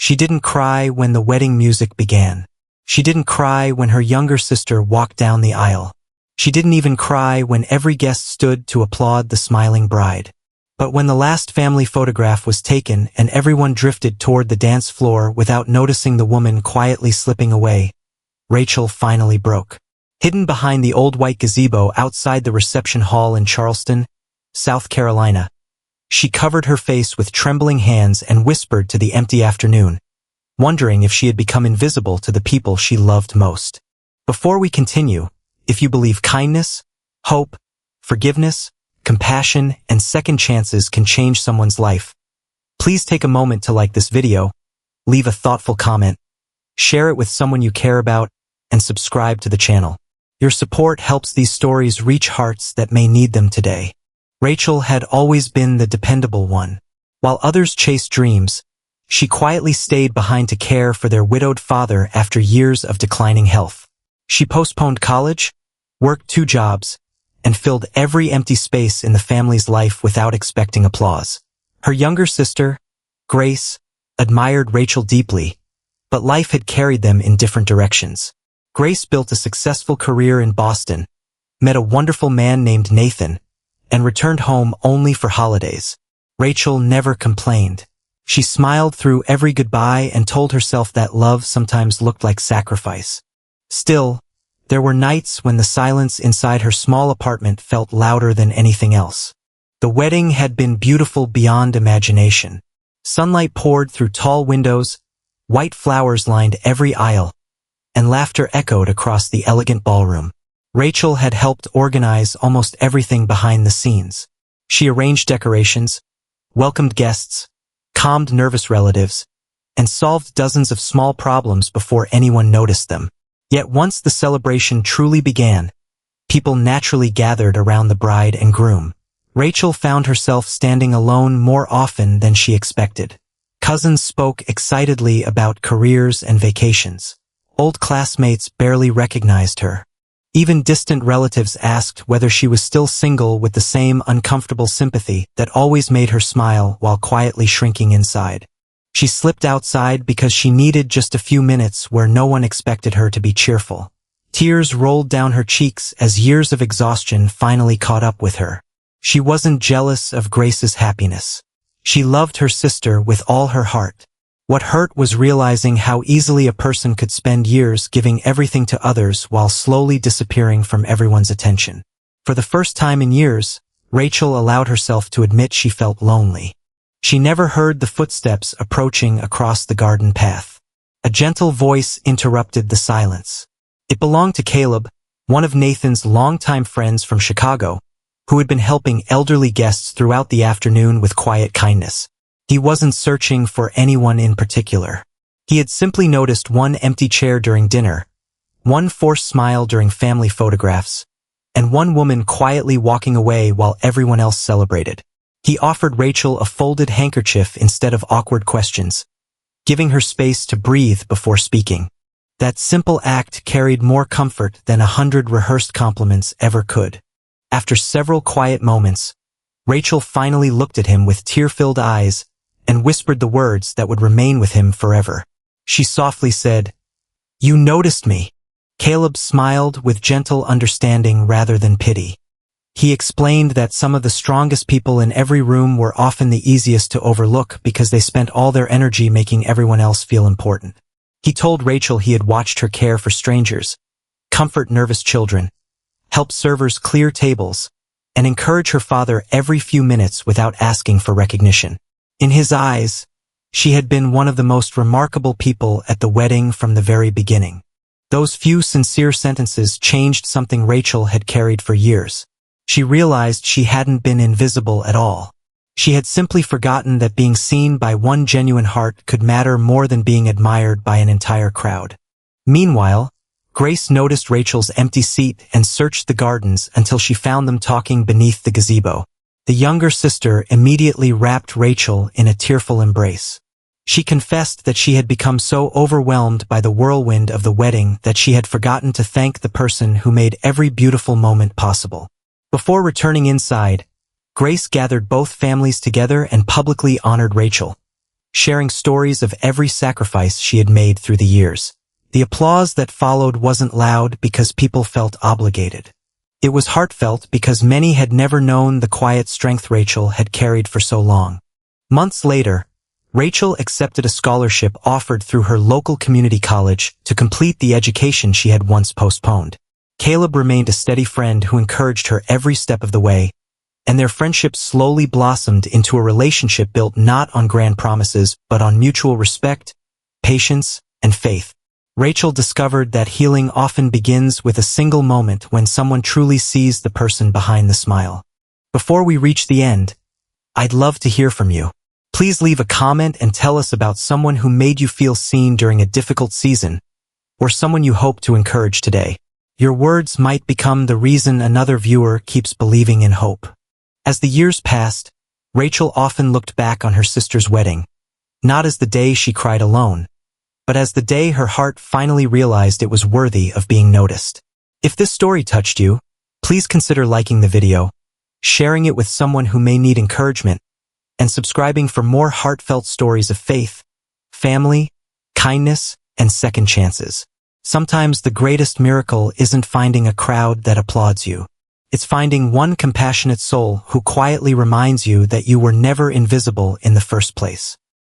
She didn't cry when the wedding music began. She didn't cry when her younger sister walked down the aisle. She didn't even cry when every guest stood to applaud the smiling bride. But when the last family photograph was taken and everyone drifted toward the dance floor without noticing the woman quietly slipping away, Rachel finally broke. Hidden behind the old white gazebo outside the reception hall in Charleston, South Carolina, she covered her face with trembling hands and whispered to the empty afternoon, wondering if she had become invisible to the people she loved most. Before we continue, if you believe kindness, hope, forgiveness, compassion, and second chances can change someone's life, please take a moment to like this video, leave a thoughtful comment, share it with someone you care about, and subscribe to the channel. Your support helps these stories reach hearts that may need them today. Rachel had always been the dependable one. While others chased dreams, she quietly stayed behind to care for their widowed father after years of declining health. She postponed college, worked 2 jobs, and filled every empty space in the family's life without expecting applause. Her younger sister, Grace, admired Rachel deeply, but life had carried them in different directions. Grace built a successful career in Boston, met a wonderful man named Nathan, and returned home only for holidays. Rachel never complained. She smiled through every goodbye and told herself that love sometimes looked like sacrifice. Still, there were nights when the silence inside her small apartment felt louder than anything else. The wedding had been beautiful beyond imagination. Sunlight poured through tall windows, white flowers lined every aisle, and laughter echoed across the elegant ballroom. Rachel had helped organize almost everything behind the scenes. She arranged decorations, welcomed guests, calmed nervous relatives, and solved dozens of small problems before anyone noticed them. Yet once the celebration truly began, people naturally gathered around the bride and groom. Rachel found herself standing alone more often than she expected. Cousins spoke excitedly about careers and vacations. Old classmates barely recognized her. Even distant relatives asked whether she was still single with the same uncomfortable sympathy that always made her smile while quietly shrinking inside. She slipped outside because she needed just a few minutes where no one expected her to be cheerful. Tears rolled down her cheeks as years of exhaustion finally caught up with her. She wasn't jealous of Grace's happiness. She loved her sister with all her heart. What hurt was realizing how easily a person could spend years giving everything to others while slowly disappearing from everyone's attention. For the first time in years, Rachel allowed herself to admit she felt lonely. She never heard the footsteps approaching across the garden path. A gentle voice interrupted the silence. It belonged to Caleb, one of Nathan's longtime friends from Chicago, who had been helping elderly guests throughout the afternoon with quiet kindness. He wasn't searching for anyone in particular. He had simply noticed one empty chair during dinner, one forced smile during family photographs, and one woman quietly walking away while everyone else celebrated. He offered Rachel a folded handkerchief instead of awkward questions, giving her space to breathe before speaking. That simple act carried more comfort than 100 rehearsed compliments ever could. After several quiet moments, Rachel finally looked at him with tear-filled eyes and whispered the words that would remain with him forever. She softly said, "You noticed me." Caleb smiled with gentle understanding rather than pity. He explained that some of the strongest people in every room were often the easiest to overlook because they spent all their energy making everyone else feel important. He told Rachel he had watched her care for strangers, comfort nervous children, help servers clear tables, and encourage her father every few minutes without asking for recognition. In his eyes, she had been one of the most remarkable people at the wedding from the very beginning. Those few sincere sentences changed something Rachel had carried for years. She realized she hadn't been invisible at all. She had simply forgotten that being seen by one genuine heart could matter more than being admired by an entire crowd. Meanwhile, Grace noticed Rachel's empty seat and searched the gardens until she found them talking beneath the gazebo. The younger sister immediately wrapped Rachel in a tearful embrace. She confessed that she had become so overwhelmed by the whirlwind of the wedding that she had forgotten to thank the person who made every beautiful moment possible. Before returning inside, Grace gathered both families together and publicly honored Rachel, sharing stories of every sacrifice she had made through the years. The applause that followed wasn't loud because people felt obligated. It was heartfelt because many had never known the quiet strength Rachel had carried for so long. Months later, Rachel accepted a scholarship offered through her local community college to complete the education she had once postponed. Caleb remained a steady friend who encouraged her every step of the way, and their friendship slowly blossomed into a relationship built not on grand promises but on mutual respect, patience, and faith. Rachel discovered that healing often begins with a single moment when someone truly sees the person behind the smile. Before we reach the end, I'd love to hear from you. Please leave a comment and tell us about someone who made you feel seen during a difficult season, or someone you hope to encourage today. Your words might become the reason another viewer keeps believing in hope. As the years passed, Rachel often looked back on her sister's wedding, not as the day she cried alone, but as the day her heart finally realized it was worthy of being noticed. If this story touched you, please consider liking the video, sharing it with someone who may need encouragement, and subscribing for more heartfelt stories of faith, family, kindness, and second chances. Sometimes the greatest miracle isn't finding a crowd that applauds you. It's finding one compassionate soul who quietly reminds you that you were never invisible in the first place.